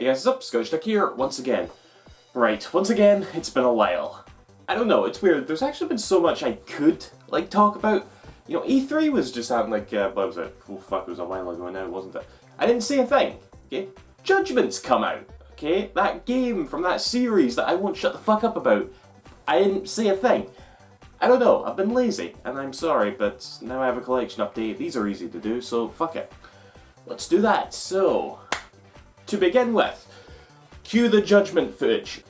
Yes, up, Scottish Duck here, once again. Right, once again, it's been a while. I don't know, it's weird, there's actually been so much I could, talk about. You know, E3 was just happening, what was it? Oh fuck, it was a while ago now, wasn't it? I didn't say a thing, okay? Judgment's come out, okay? That game from that series that I won't shut the fuck up about. I didn't say a thing. I don't know, I've been lazy, and I'm sorry, but now I have a collection update. These are easy to do, so fuck it. Let's do that. So, to begin with, cue the Judgment footage.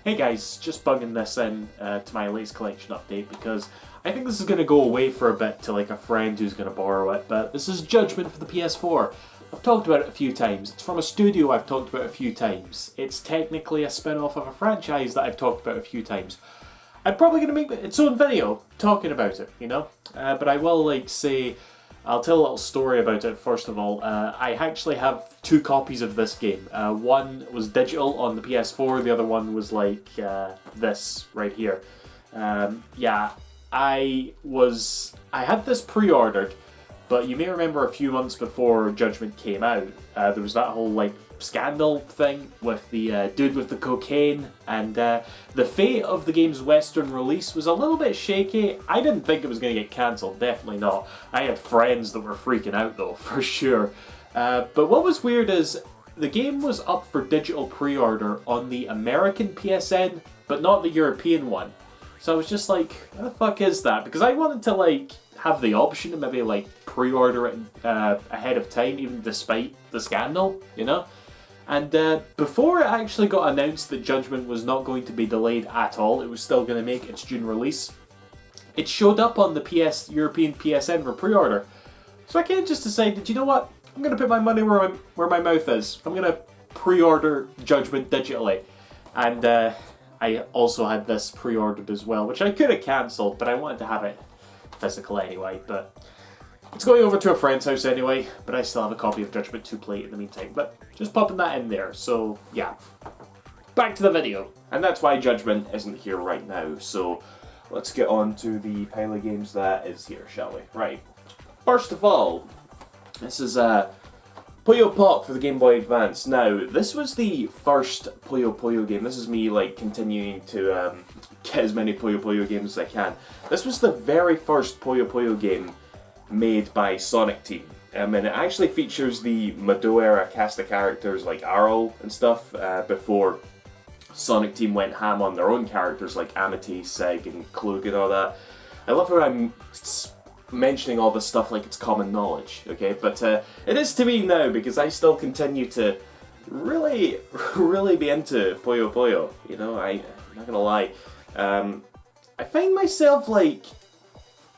Hey guys, just bugging this in to my latest collection update because I think this is going to go away for a bit to a friend who's going to borrow it, but this is Judgment for the PS4. I've talked about it a few times. It's from a studio I've talked about a few times. It's technically a spin-off of a franchise that I've talked about a few times. I'm probably going to make its own video talking about it, you know? But I will I'll tell a little story about it first of all. I actually have 2 copies of this game. One was digital on the PS4, the other one was this right here. Yeah, I had this pre-ordered, but you may remember a few months before Judgment came out, there was that whole scandal thing with the dude with the cocaine, and the fate of the game's Western release was a little bit shaky. I didn't think it was going to get cancelled, definitely not. I had friends that were freaking out though, for sure. But what was weird is the game was up for digital pre-order on the American PSN, but not the European one. So I was just like, what the fuck is that? Because I wanted to have the option to maybe pre-order it ahead of time, even despite the scandal, you know? And before it actually got announced that Judgment was not going to be delayed at all, it was still going to make its June release, it showed up on the European PSN for pre-order. So I kind of just decided, you know what? I'm going to put my money where my mouth is. I'm going to pre-order Judgment digitally. And I also had this pre-ordered as well, which I could have cancelled, but I wanted to have it physical anyway. But it's going over to a friend's house anyway, but I still have a copy of Judgment to play in the meantime. But just popping that in there, so yeah. Back to the video. And that's why Judgment isn't here right now, so let's get on to the pile of games that is here, shall we? Right. First of all, this is Puyo Pop for the Game Boy Advance. Now, this was the first Puyo Puyo game. This is me continuing to get as many Puyo Puyo games as I can. This was the very first Puyo Puyo game made by Sonic Team. And it actually features the Mado era cast of characters like Arl and stuff before Sonic Team went ham on their own characters like Amity, Seg and Klug and all that. I love how I'm mentioning all this stuff like it's common knowledge, okay? But it is to me now because I still continue to really be into Puyo Puyo, you know? I'm not gonna lie. I find myself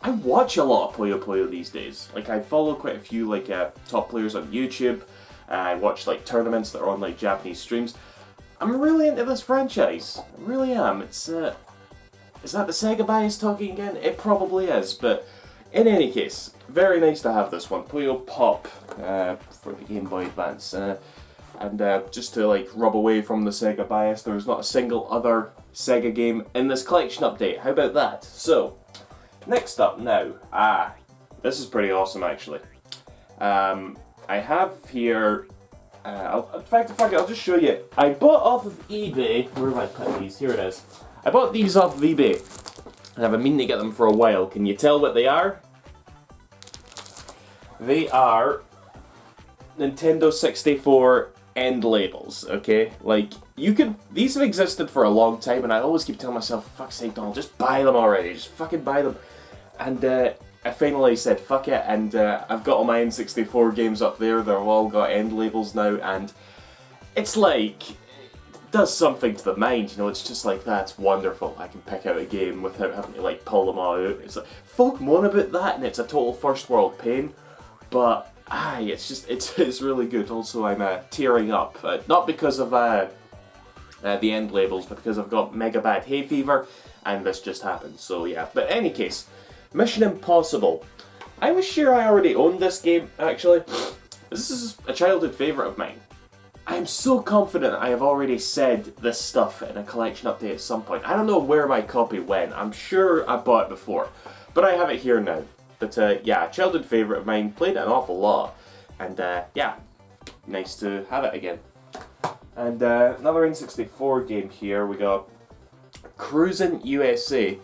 I watch a lot of Puyo Puyo these days. I follow quite a few top players on YouTube. I watch tournaments that are on Japanese streams. I'm really into this franchise. I really am. It's is that the Sega bias talking again? It probably is, but in any case, very nice to have this one, Puyo Pop, for the Game Boy Advance. And just to rub away from the Sega bias, there's not a single other Sega game in this collection update. How about that? So, next up now, this is pretty awesome actually. I have here, in fact, I'll just show you. I bought off of eBay, where have I put these? Here it is. I bought these off of eBay, and I've been meaning to get them for a while. Can you tell what they are? They are Nintendo 64 end labels, okay? These have existed for a long time, and I always keep telling myself, fuck's sake, Donald, just buy them already, just fucking buy them. And I finally said fuck it, and I've got all my N64 games up there. They've all got end labels now, and it's it does something to the mind, you know. It's just that's wonderful. I can pick out a game without having to pull them all out. It's folk moan about that, and it's a total first world pain, but it's really good. Also, I'm tearing up, not because of the end labels, but because I've got mega bad hay fever, and this just happened. So yeah, but in any case. Mission Impossible. I was sure I already owned this game, actually. This is a childhood favourite of mine. I am so confident I have already said this stuff in a collection update at some point. I don't know where my copy went. I'm sure I bought it before. But I have it here now. But yeah, childhood favourite of mine. Played it an awful lot. And yeah, nice to have it again. And another N64 game here, we got Cruisin' USA.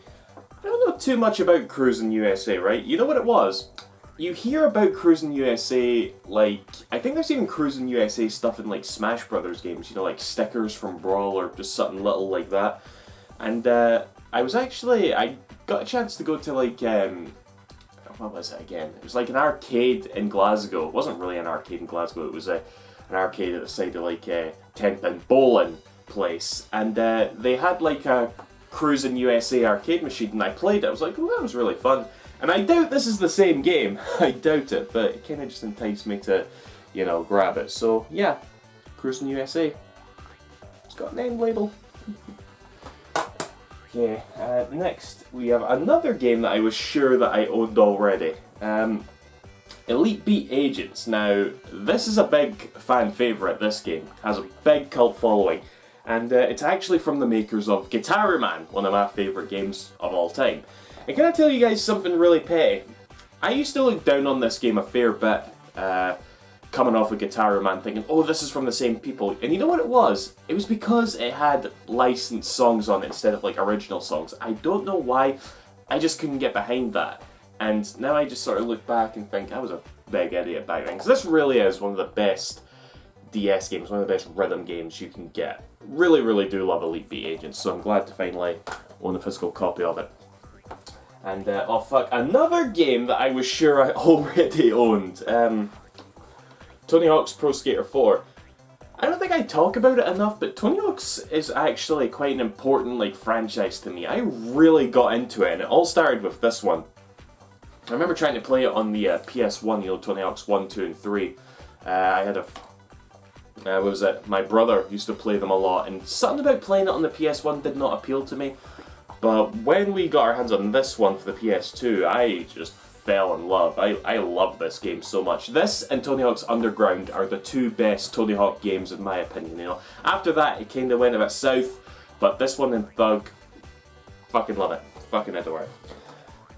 I don't know too much about Cruisin' USA, right? You know what it was? You hear about Cruisin' USA, like, I think there's even Cruisin' USA stuff in, like, Smash Brothers games, you know, like stickers from Brawl or just something little like that. And I got a chance to go to, like, what was it again? It was like an arcade in Glasgow. It wasn't really an arcade in Glasgow, it was an arcade at the side of, like, a 10-pin bowling place. And they had, like, a Cruisin' USA arcade machine, and I played it. I was like, oh, that was really fun. And I doubt this is the same game. I doubt it, but it kind of just enticed me to, you know, grab it. So, yeah, Cruisin' USA. It's got a name label. Okay, next we have another game that I was sure that I owned already. Elite Beat Agents. Now, this is a big fan favourite, this game. It has a big cult following. And it's actually from the makers of Guitar Man, one of my favourite games of all time. And can I tell you guys something really petty? I used to look down on this game a fair bit, coming off of Guitar Man, thinking, oh, this is from the same people. And you know what it was? It was because it had licensed songs on it instead of, like, original songs. I don't know why, I just couldn't get behind that. And now I just sort of look back and think, I was a big idiot back then. Because this really is one of the best DS games, one of the best rhythm games you can get. Really, really do love Elite Beat Agents, so I'm glad to finally own a physical copy of it. And, oh fuck, another game that I was sure I already owned. Tony Hawk's Pro Skater 4. I don't think I talk about it enough, but Tony Hawk's is actually quite an important, like, franchise to me. I really got into it, and it all started with this one. I remember trying to play it on the PS1, you know, Tony Hawk's 1, 2, and 3. I had what was it? My brother used to play them a lot, and something about playing it on the PS1 did not appeal to me. But when we got our hands on this one for the PS2, I just fell in love. I love this game so much. This and Tony Hawk's Underground are the two best Tony Hawk games in my opinion, you know. After that, it kind of went a bit south, but this one and Thug, fucking love it. Fucking adore it.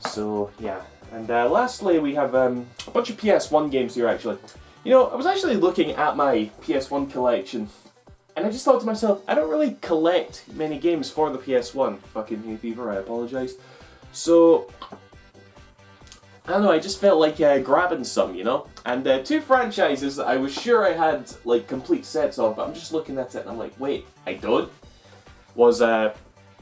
So, yeah. And lastly, we have a bunch of PS1 games here, actually. You know, I was actually looking at my PS1 collection, and I just thought to myself, I don't really collect many games for the PS1. Fucking hay fever, I apologise. So, I don't know, I just felt like grabbing some, you know? And two franchises that I was sure I had, like, complete sets of, but I'm just looking at it and I'm like, wait, I don't? Was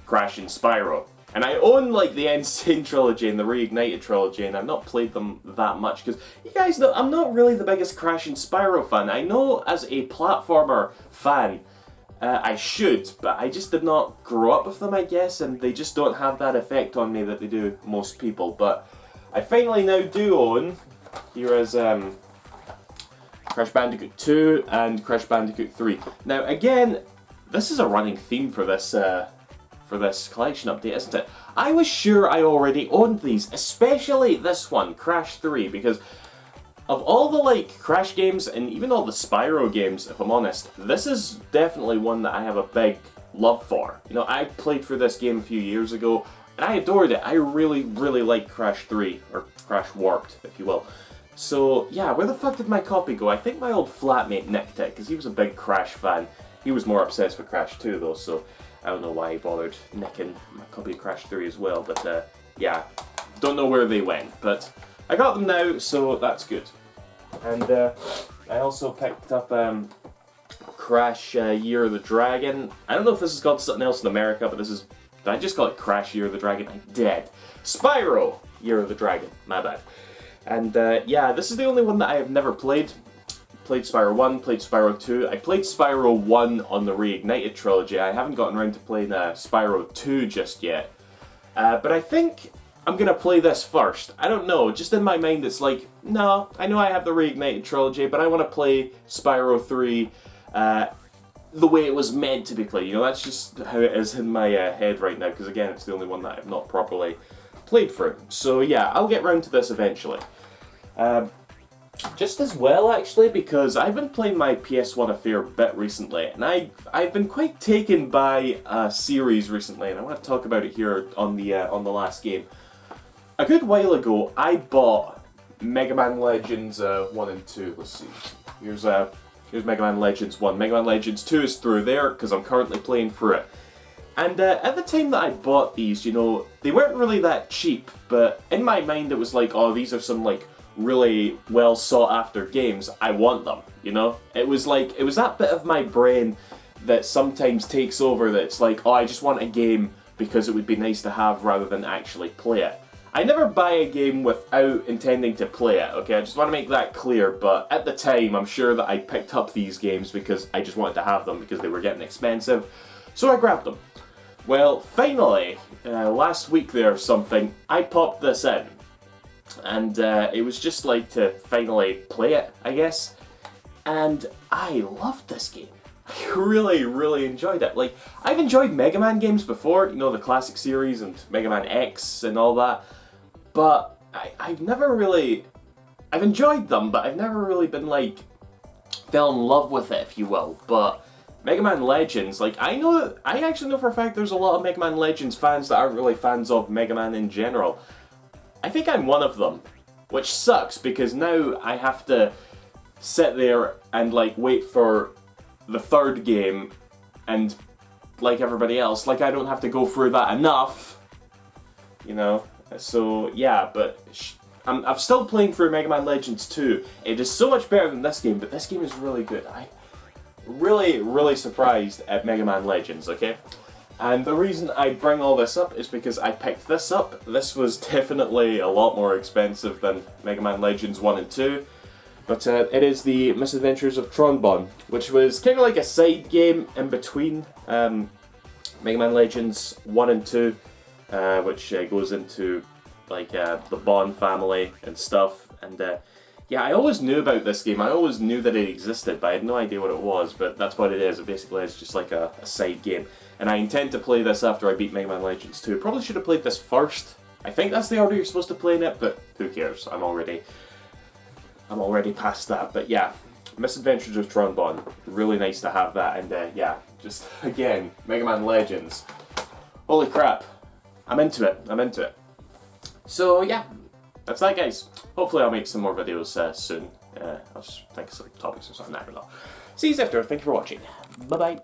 Crash and Spyro. And I own, like, the N. Sane trilogy and the Reignited trilogy, and I've not played them that much, because you guys know, I'm not really the biggest Crash and Spyro fan. I know as a platformer fan, I should, but I just did not grow up with them, I guess, and they just don't have that effect on me that they do most people. But I finally now do own, here is Crash Bandicoot 2 and Crash Bandicoot 3. Now, again, this is a running theme for this collection update, isn't it? I was sure I already owned these, especially this one, Crash 3, because of all the, like, Crash games, and even all the Spyro games, if I'm honest, this is definitely one that I have a big love for. You know, I played through this game a few years ago, and I adored it. I really, really like Crash 3, or Crash Warped, if you will. So, yeah, where the fuck did my copy go? I think my old flatmate nicked it, because he was a big Crash fan. He was more obsessed with Crash 2, though, so I don't know why he bothered nicking my copy of Crash 3 as well, but yeah, don't know where they went, but I got them now, so that's good. And I also picked up Crash Year of the Dragon. I don't know if this is called something else in America, but this is, did I just call it Crash Year of the Dragon? I did. Spyro Year of the Dragon, my bad. And yeah, this is the only one that I have never played. Played Spyro 1, played Spyro 2. I played Spyro 1 on the Reignited trilogy. I haven't gotten around to playing Spyro 2 just yet. But I think I'm going to play this first. I don't know, just in my mind it's like, no, I know I have the Reignited trilogy, but I want to play Spyro 3 the way it was meant to be played. You know, that's just how it is in my head right now, because again, it's the only one that I've not properly played through. So yeah, I'll get round to this eventually. Just as well, actually, because I've been playing my PS1 a fair bit recently, and I've been quite taken by a series recently, and I want to talk about it here on the last game. A good while ago, I bought Mega Man Legends 1 and 2. Let's see. Here's Here's Mega Man Legends 1. Mega Man Legends 2 is through there, because I'm currently playing through it. And at the time that I bought these, you know, they weren't really that cheap, but in my mind it was like, oh, these are some, like, really well sought after games. I want them, you know? It was like, it was that bit of my brain that sometimes takes over that's like, oh, I just want a game because it would be nice to have rather than actually play it. I never buy a game without intending to play it, okay? I just want to make that clear, but at the time, I'm sure that I picked up these games because I just wanted to have them because they were getting expensive, so I grabbed them. Well, finally, last week there or something, I popped this in, and it was just like to finally play it, I guess, and I loved this game. I really, really enjoyed it. Like, I've enjoyed Mega Man games before, you know, the classic series and Mega Man X and all that, but I've never really... I've enjoyed them, but I've never really been, like, fell in love with it, if you will. But Mega Man Legends, like, I actually know for a fact there's a lot of Mega Man Legends fans that aren't really fans of Mega Man in general. I think I'm one of them, which sucks, because now I have to sit there and, like, wait for the third game, and like everybody else, like, I don't have to go through that enough, you know? So, yeah, but I'm still playing through Mega Man Legends 2. It is so much better than this game, but this game is really good. I'm really, really surprised at Mega Man Legends, okay? And the reason I bring all this up is because I picked this up. This was definitely a lot more expensive than Mega Man Legends 1 and 2. But it is the Misadventures of Tron-Bonne, which was kind of like a side game in between Mega Man Legends 1 and 2, which goes into like the Bonne family and stuff. And yeah, I always knew about this game. I always knew that it existed, but I had no idea what it was. But that's what it is. It basically is just like a side game. And I intend to play this after I beat Mega Man Legends 2. Probably should have played this first. I think that's the order you're supposed to play in it, but who cares? I'm already past that. But yeah, Misadventures of Tron-Bonne, really nice to have that. And yeah, just again, Mega Man Legends. Holy crap, I'm into it. So yeah, that's that, guys. Hopefully I'll make some more videos soon. I'll just think of some topics or something, I don't know. See you after, thank you for watching. Bye bye.